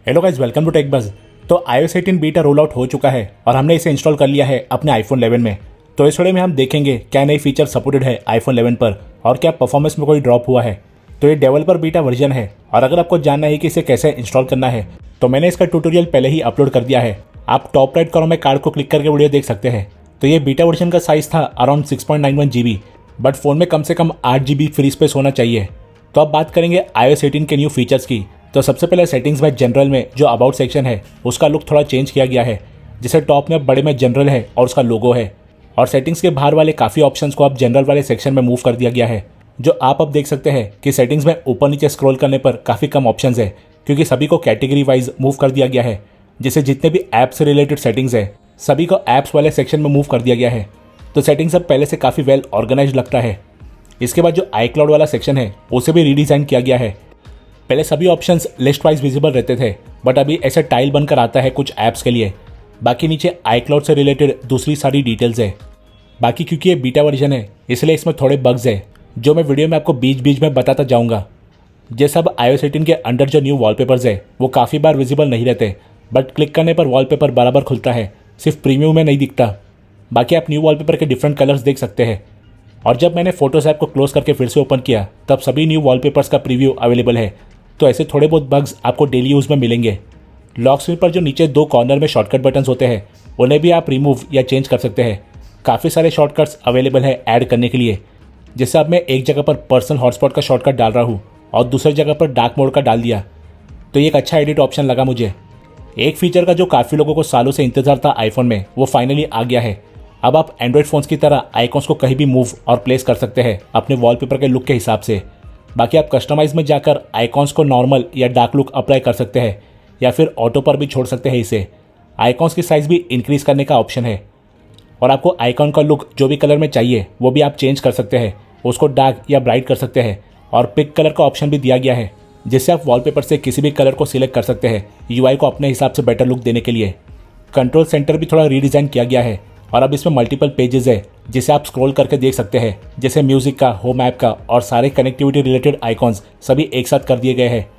Hello guys, welcome to Tech Buzz. तो iOS 18 beta roll out हो चुका है और हमने इसे इंस्टॉल कर लिया है अपने आईफोन 11 में। तो इस वीडियो में हम देखेंगे क्या नई फीचर सपोर्टेड है आईफोन 11 पर और क्या परफॉर्मेंस में कोई ड्रॉप हुआ है। तो ये डेवलपर बीटा वर्जन है और अगर आपको जानना है कि इसे कैसे इंस्टॉल करना है तो मैंने इसका ट्यूटोरियल पहले ही अपलोड कर दिया है। आप टॉप राइट कॉर्नर में कार्ड को क्लिक करके वीडियो देख सकते हैं। तो ये बीटा वर्जन का साइज़ था अराउंड 6.91 GB, बट फ़ोन में कम से कम 8 GB फ्री स्पेस होना चाहिए। तो अब बात करेंगे iOS 18 के न्यू फीचर्स की। तो सबसे पहले सेटिंग्स में जनरल में जो अबाउट सेक्शन है उसका लुक थोड़ा चेंज किया गया है, जिसे टॉप में बड़े में जनरल है और उसका लोगो है, और सेटिंग्स के बाहर वाले काफ़ी ऑप्शंस को अब जनरल वाले सेक्शन में मूव कर दिया गया है। जो आप अब देख सकते हैं कि सेटिंग्स में ऊपर नीचे स्क्रॉल करने पर काफ़ी कम ऑप्शंस है, क्योंकि सभी को कैटेगरी वाइज मूव कर दिया गया है, जिससे जितने भी ऐप से रिलेटेड सेटिंग्स है सभी को ऐप्स वाले सेक्शन में मूव कर दिया गया है। तो सेटिंग्स अब पहले से काफ़ी वेल ऑर्गेनाइज लगता है। इसके बाद जो iCloud वाला सेक्शन है उसे भी रीडिज़ाइन किया गया है। पहले सभी ऑप्शंस लिस्ट वाइज विजिबल रहते थे, बट अभी ऐसा टाइल बनकर आता है कुछ ऐप्स के लिए। बाकी नीचे iCloud से रिलेटेड दूसरी सारी डिटेल्स है। बाकी क्योंकि ये बीटा वर्जन है इसलिए इसमें थोड़े बग्स है जो मैं वीडियो में आपको बीच बीच में बताता जाऊँगा। जैसे अब iOS 18 के अंडर जो न्यू वॉलपेपर्स है वो काफ़ी बार विजिबल नहीं रहते, बट क्लिक करने पर वॉलपेपर बराबर खुलता है, सिर्फ प्रीव्यू में नहीं दिखता। बाकी आप न्यू वॉलपेपर के डिफरेंट कलर्स देख सकते हैं। और जब मैंने फोटोज ऐप को क्लोज करके फिर से ओपन किया तब सभी न्यू वॉलपेपर्स का प्रीव्यू अवेलेबल है। तो ऐसे थोड़े बहुत बग्स आपको डेली यूज़ में मिलेंगे। लॉक स्क्रीन पर जो नीचे दो कॉर्नर में शॉर्टकट बटन्स होते हैं उन्हें भी आप रिमूव या चेंज कर सकते हैं। काफ़ी सारे शॉर्टकट्स अवेलेबल है ऐड करने के लिए। जैसे अब मैं एक जगह पर पर्सनल हॉटस्पॉट का शॉर्टकट डाल रहा हूँ और दूसरी जगह पर डार्क मोड का डाल दिया, तो ये एक अच्छा एडिट ऑप्शन लगा मुझे। एक फीचर का जो काफ़ी लोगों को सालों से इंतजार था आईफोन में वो फाइनली आ गया है। अब आप एंड्रॉयड फ़ोन्स की तरह आइकॉन्स को कहीं भी मूव और प्लेस कर सकते हैं अपने वॉलपेपर के लुक के हिसाब से। बाकी आप कस्टमाइज में जाकर आइकॉन्स को नॉर्मल या डार्क लुक अप्लाई कर सकते हैं या फिर ऑटो पर भी छोड़ सकते हैं इसे। आइकॉन्स की साइज़ भी इंक्रीज़ करने का ऑप्शन है और आपको आइकॉन का लुक जो भी कलर में चाहिए वो भी आप चेंज कर सकते हैं, उसको डार्क या ब्राइट कर सकते हैं। और पिक कलर का ऑप्शन भी दिया गया है, जिससे आप वॉलपेपर से किसी भी कलर को सिलेक्ट कर सकते हैं यूआई को अपने हिसाब से बेटर लुक देने के लिए। कंट्रोल सेंटर भी थोड़ा रीडिज़ाइन किया गया है और अब इसमें मल्टीपल पेजेस है जिसे आप स्क्रॉल करके देख सकते हैं, जैसे म्यूजिक का, होम ऐप का और सारे कनेक्टिविटी रिलेटेड आइकॉन्स सभी एक साथ कर दिए गए हैं।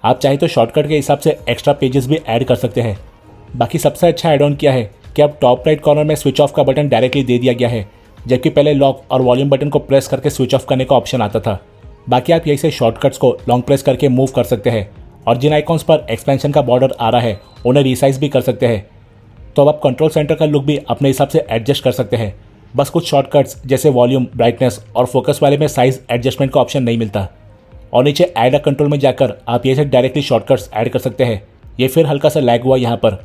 आप चाहें तो शॉर्टकट के हिसाब से एक्स्ट्रा पेजेस भी ऐड कर सकते हैं। बाकी सबसे अच्छा एड ऑन किया है कि अब टॉप राइट कॉर्नर में स्विच ऑफ का बटन डायरेक्टली दे दिया गया है, जबकि पहले लॉक और वॉल्यूम बटन को प्रेस करके स्विच ऑफ करने का ऑप्शन आता था। बाकी आप यहीं से शॉर्टकट्स को लॉन्ग प्रेस करके मूव कर सकते हैं और जिन आइकॉन्स पर एक्सपेंशन का बॉर्डर आ रहा है उन्हें रिसाइज भी कर सकते हैं। तो अब आप कंट्रोल सेंटर का लुक भी अपने हिसाब से एडजस्ट कर सकते हैं। बस कुछ शॉर्टकट्स जैसे वॉल्यूम, ब्राइटनेस और फोकस वाले में साइज एडजस्टमेंट का ऑप्शन नहीं मिलता। और नीचे ऐड अ कंट्रोल में जाकर आप ये से डायरेक्टली शॉर्टकट्स ऐड कर सकते हैं। ये फिर हल्का सा लैग हुआ यहाँ पर।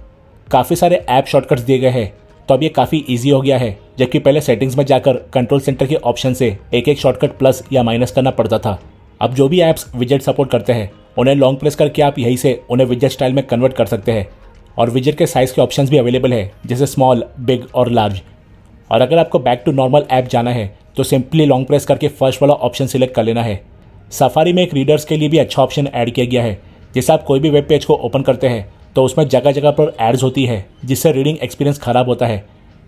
काफ़ी सारे ऐप शॉर्टकट्स दिए गए हैं, तो अब ये काफ़ी ईजी हो गया है, जबकि पहले सेटिंग्स में जाकर कंट्रोल सेंटर के ऑप्शन से एक एक शॉर्टकट प्लस या माइनस करना पड़ता था। अब जो भी ऐप्स विजेट सपोर्ट करते हैं उन्हें लॉन्ग प्रेस करके आप यहीं से उन्हें विजेट स्टाइल में कन्वर्ट कर सकते हैं। और विजेट के साइज़ के ऑप्शंस भी अवेलेबल है, जैसे स्मॉल, बिग और लार्ज। और अगर आपको बैक टू नॉर्मल ऐप जाना है तो सिंपली लॉन्ग प्रेस करके फर्स्ट वाला ऑप्शन सिलेक्ट कर लेना है। सफारी में एक रीडर्स के लिए भी अच्छा ऑप्शन ऐड किया गया है। जैसे आप कोई भी वेब पेज को ओपन करते हैं तो उसमें जगह जगह पर एड्स होती है, जिससे रीडिंग एक्सपीरियंस ख़राब होता है।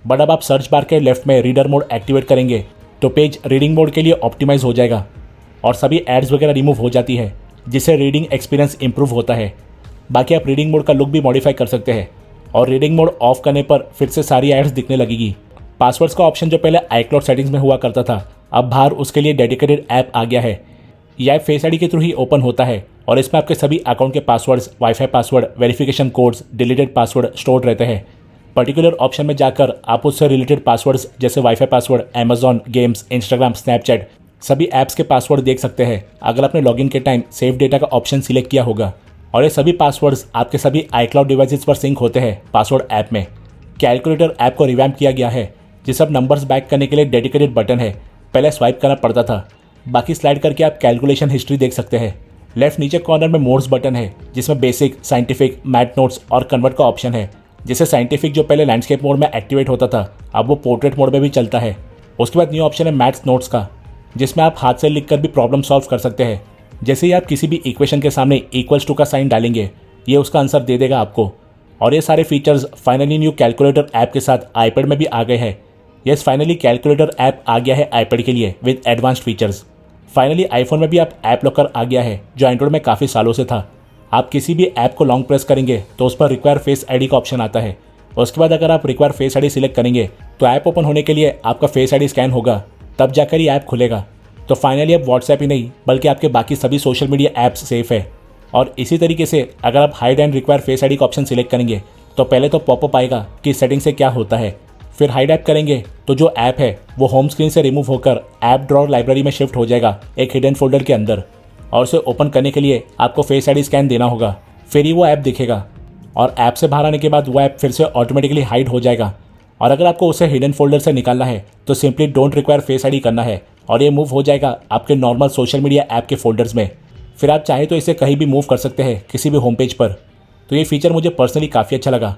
बट अब आप सर्च बार के लेफ्ट में रीडर मोड एक्टिवेट करेंगे तो पेज रीडिंग मोड के लिए ऑप्टिमाइज हो जाएगा और सभी एड्स वगैरह रिमूव हो जाती है, जिससे रीडिंग एक्सपीरियंस इंप्रूव होता है। बाकी आप रीडिंग मोड का लुक भी मॉडिफाई कर सकते हैं और रीडिंग मोड ऑफ करने पर फिर से सारी एड्स दिखने लगेगी। पासवर्ड्स का ऑप्शन जो पहले iCloud सेटिंग्स में हुआ करता था, अब बाहर उसके लिए डेडिकेटेड ऐप आ गया है। यह ऐप फेस आईडी के थ्रू ही ओपन होता है और इसमें आपके सभी अकाउंट के passwords, wifi password, verification codes, deleted password stored रहते हैं। पर्टिकुलर ऑप्शन में जाकर आप उससे रिलेटेड पासवर्ड्स जैसे wifi password, Amazon, games, Instagram, Snapchat सभी ऐप्स के पासवर्ड देख सकते हैं अगर आपने लॉगिन के टाइम सेव डेटा का ऑप्शन सिलेक्ट किया होगा। और ये सभी पासवर्ड्स आपके सभी iCloud डिवाइसेस पर सिंक होते हैं पासवर्ड ऐप में। कैलकुलेटर ऐप को रिवैम्प किया गया है, जिसे अब नंबर्स बैक करने के लिए डेडिकेटेड बटन है। पहले स्वाइप करना पड़ता था, बाकी स्लाइड करके आप कैलकुलेशन हिस्ट्री देख सकते हैं। लेफ्ट नीचे कॉर्नर में मोड्स बटन है, जिसमें बेसिक, साइंटिफिक, मैथ नोट्स और कन्वर्ट का ऑप्शन है। जैसे साइंटिफिक जो पहले लैंडस्केप मोड में एक्टिवेट होता था अब वो पोर्ट्रेट मोड में भी चलता है। उसके बाद न्यू ऑप्शन है मैथ्स नोट्स का, जिसमें आप हाथ से लिखकर भी प्रॉब्लम सॉल्व कर सकते हैं। जैसे ही आप किसी भी इक्वेशन के सामने इक्वल्स टू का साइन डालेंगे ये उसका आंसर दे देगा आपको। और ये सारे features finally new calculator app के साथ आईपैड में भी आ गए हैं। यस, फाइनली कैलकुलेटर ऐप आ गया है आईपैड के लिए with advanced features. Finally iPhone में भी अब ऐप लॉकर आ गया है, जो एंड्रॉइड में काफ़ी सालों से था। आप किसी भी ऐप को लॉन्ग प्रेस करेंगे तो उस पर रिक्वायर फेस आईडी का ऑप्शन आता है। उसके बाद अगर आप रिक्वायर फेस आईडी सिलेक्ट करेंगे तो ऐप ओपन होने के लिए आपका फेस आईडी स्कैन होगा, तब जाकर ही ऐप खुलेगा। तो फाइनली अब व्हाट्सएप ही नहीं बल्कि आपके बाकी सभी सोशल मीडिया ऐप्स सेफ है। और इसी तरीके से अगर आप hide and require face ID का ऑप्शन सिलेक्ट करेंगे तो पहले तो पॉपअप आएगा कि सेटिंग से क्या होता है, फिर हाइड ऐप करेंगे तो जो ऐप है वो होम स्क्रीन से रिमूव होकर ऐप ड्रॉअर लाइब्रेरी में शिफ्ट हो जाएगा एक हिडन फोल्डर के अंदर। और उसे ओपन करने के लिए आपको फेस आईडी स्कैन देना होगा, फिर ही वो ऐप दिखेगा। और ऐप से बाहर आने के बाद वो ऐप फिर से ऑटोमेटिकली हाइड हो जाएगा। और अगर आपको उसे हिडन फोल्डर से निकालना है तो simply don't require face ID करना है और ये मूव हो जाएगा आपके नॉर्मल सोशल मीडिया ऐप के फोल्डर्स में। फिर आप चाहे तो इसे कहीं भी मूव कर सकते हैं किसी भी होम पेज पर। तो ये फीचर मुझे पर्सनली काफ़ी अच्छा लगा।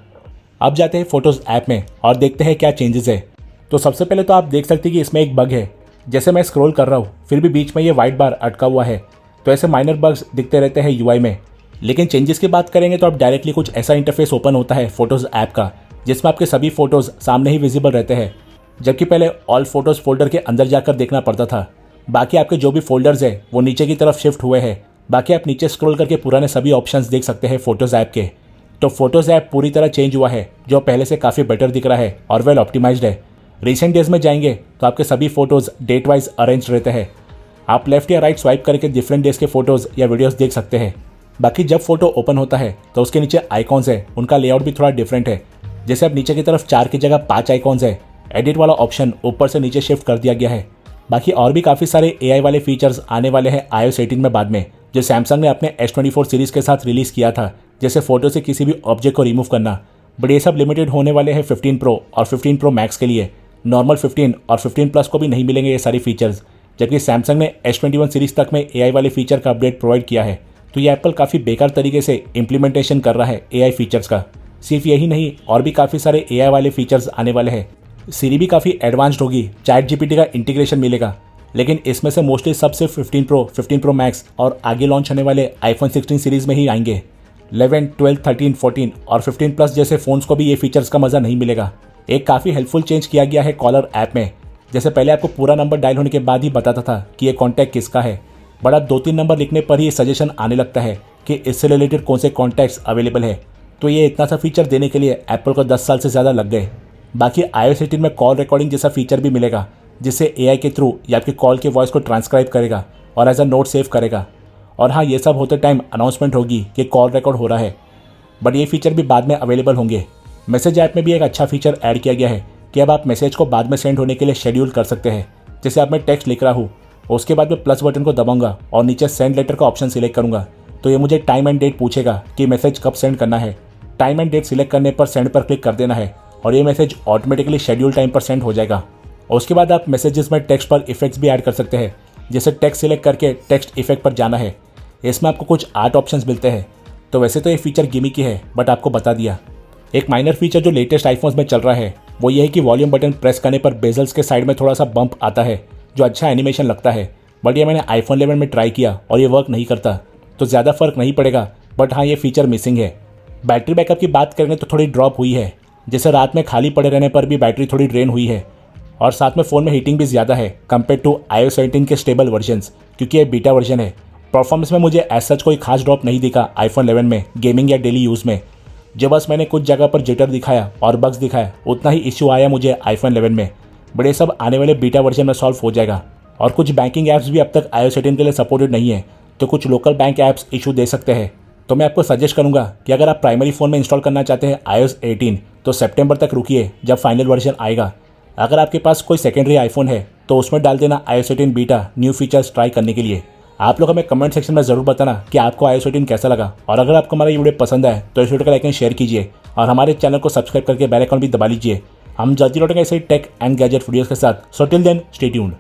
अब जाते हैं फोटोज़ ऐप में और देखते हैं क्या चेंजेस है। तो सबसे पहले तो आप देख सकते हैं कि इसमें एक बग है। जैसे मैं स्क्रॉल कर रहा हूँ फिर भी बीच में ये वाइट बार अटका हुआ है, तो ऐसे माइनर बग्स दिखते रहते हैं यूआई में। लेकिन चेंजेस की बात करेंगे तो अब डायरेक्टली कुछ ऐसा इंटरफेस ओपन होता है फोटोज़ ऐप का जिसमें आपके सभी फोटोज़ सामने ही विजिबल रहते हैं, जबकि पहले ऑल फोटोज़ फोल्डर के अंदर जाकर देखना पड़ता था। बाकी आपके जो भी फोल्डर्स है वो नीचे की तरफ शिफ्ट हुए हैं। बाकी आप नीचे स्क्रॉल करके पुराने सभी ऑप्शंस देख सकते हैं फोटोज़ ऐप के। तो फोटोज़ ऐप पूरी तरह चेंज हुआ है, जो पहले से काफ़ी बेटर दिख रहा है और वेल ऑप्टिमाइज्ड है। रिसेंट डेज में जाएंगे तो आपके सभी फोटोज़ डेट वाइज अरेंज रहते हैं। आप लेफ्ट या राइट स्वाइप करके डिफरेंट डेज के फोटोज़ या वीडियोज़ देख सकते हैं। बाकी जब फोटो ओपन होता है तो उसके नीचे आइकॉन्स है, उनका लेआउट भी थोड़ा डिफरेंट है। जैसे अब नीचे की तरफ 4 की जगह 5 आइकॉन्स है। एडिट वाला ऑप्शन ऊपर से नीचे शिफ्ट कर दिया गया है। बाकी और भी काफ़ी सारे एआई वाले फीचर्स आने वाले हैं iOS 18 में बाद में, जो सैमसंग ने अपने S24 सीरीज़ के साथ रिलीज़ किया था, जैसे फोटो से किसी भी ऑब्जेक्ट को रिमूव करना। बट ये सब लिमिटेड होने वाले हैं 15 प्रो और 15 प्रो मैक्स के लिए। नॉर्मल 15 और 15 प्लस को भी नहीं मिलेंगे ये सारी फीचर्स, जबकि सैमसंग ने S21 सीरीज़ तक में एआई वाले फीचर का अपडेट प्रोवाइड किया है। तो ये एप्पल काफ़ी बेकार तरीके से इम्प्लीमेंटेशन कर रहा है एआई फीचर्स का। सिर्फ यही नहीं, और भी काफ़ी सारे एआई वाले फीचर्स आने वाले हैं। सीरी भी काफ़ी एडवांस्ड होगी, चैट जीपीटी का इंटीग्रेशन मिलेगा। लेकिन इसमें से मोस्टली सब सिर्फ 15 प्रो मैक्स और आगे लॉन्च होने वाले आईफोन 16 सीरीज़ में ही आएंगे। 11, 12, 13, 14 और 15 प्लस जैसे फ़ोन्स को भी ये फीचर्स का मज़ा नहीं मिलेगा। एक काफ़ी हेल्पफुल चेंज किया गया है कॉलर ऐप में। जैसे पहले आपको पूरा नंबर डायल होने के बाद ही बताता था कि ये कॉन्टैक्ट किसका है, बट अब 2-3 नंबर लिखने पर ही सजेशन आने लगता है कि इससे रिलेटेड कौन से कॉन्टैक्ट्स अवेलेबल है। तो ये इतना सा फीचर देने के लिए एप्पल को 10 साल से ज़्यादा लग गए। बाकी iOS 18 में कॉल रिकॉर्डिंग जैसा फीचर भी मिलेगा, जिससे एआई के थ्रू या आपकी कॉल के वॉइस को ट्रांसक्राइब करेगा और एज अ नोट सेव करेगा। और हाँ, ये सब होते टाइम अनाउंसमेंट होगी कि कॉल रिकॉर्ड हो रहा है, बट ये फीचर भी बाद में अवेलेबल होंगे। मैसेज ऐप में भी एक अच्छा फीचर ऐड किया गया है कि अब आप मैसेज को बाद में सेंड होने के लिए शेड्यूल कर सकते हैं। जैसे आप मैं टेक्स्ट लिख रहा हूँ, उसके बाद मैं प्लस बटन को दबाऊंगा और नीचे सेंड लेटर का ऑप्शन सिलेक्ट करूंगा, तो ये मुझे टाइम एंड डेट पूछेगा कि मैसेज कब सेंड करना है। टाइम एंड डेट सिलेक्ट करने पर सेंड पर क्लिक कर देना है और ये मैसेज ऑटोमेटिकली शेड्यूल टाइम पर सेंड हो जाएगा। और उसके बाद आप मैसेजेस में टेक्स्ट पर इफेक्ट्स भी ऐड कर सकते हैं। जैसे टेक्स्ट सिलेक्ट करके टेक्स्ट इफेक्ट पर जाना है, इसमें आपको कुछ आर्ट ऑप्शंस मिलते हैं। तो वैसे तो ये फीचर गिमिकी है, बट आपको बता दिया। एक माइनर फीचर जो लेटेस्ट आईफोन्स में चल रहा है वो ये है कि वॉल्यूम बटन प्रेस करने पर बेजल्स के साइड में थोड़ा सा बम्प आता है, जो अच्छा एनिमेशन लगता है। बट ये मैंने आईफोन 11 में ट्राई किया और ये वर्क नहीं करता, तो ज़्यादा फर्क नहीं पड़ेगा। बट हाँ, ये फीचर मिसिंग है। बैटरी बैकअप की बात करेंगे तो थोड़ी ड्रॉप हुई है। जैसे रात में खाली पड़े रहने पर भी बैटरी थोड़ी ड्रेन हुई है, और साथ में फ़ोन में हीटिंग भी ज़्यादा है कंपेयर टू iOS 18 के स्टेबल वर्जन्स, क्योंकि ये बीटा वर्जन है। परफॉर्मेंस में मुझे एज सच कोई खास ड्रॉप नहीं दिखा आईफोन 11 में गेमिंग या डेली यूज़ में। जो बस मैंने कुछ जगह पर जिटर दिखाया और बग्स दिखाया, उतना ही इश्यू आया मुझे आईफोन 11 में। बट ये सब आने वाले बीटा वर्जन में सॉल्व हो जाएगा। और कुछ बैंकिंग ऐप्स भी अब तक iOS 18 के लिए सपोर्टेड नहीं है, तो कुछ लोकल बैंक ऐप्स इशू दे सकते हैं। तो मैं आपको सजेस्ट करूंगा कि अगर आप प्राइमरी फ़ोन में इंस्टॉल करना चाहते हैं iOS 18, तो सितंबर तक रुकिए जब फाइनल वर्जन आएगा। अगर आपके पास कोई सेकेंडरी आईफोन है तो उसमें डाल देना iOS 18 beta new features try करने के लिए। आप लोग हमें कमेंट सेक्शन में ज़रूर बताना कि आपको iOS 18 कैसा लगा। और अगर आपको हमारा ये वीडियो पसंद आए तो इस वीडियो को लाइक एंड शेयर कीजिए और हमारे चैनल को सब्सक्राइब करके बेल आइकन भी दबा लीजिए। हम जल्दी लौटेंगे ऐसे टेक एंड गैजेट वीडियोज़ के साथ। So till then stay tuned.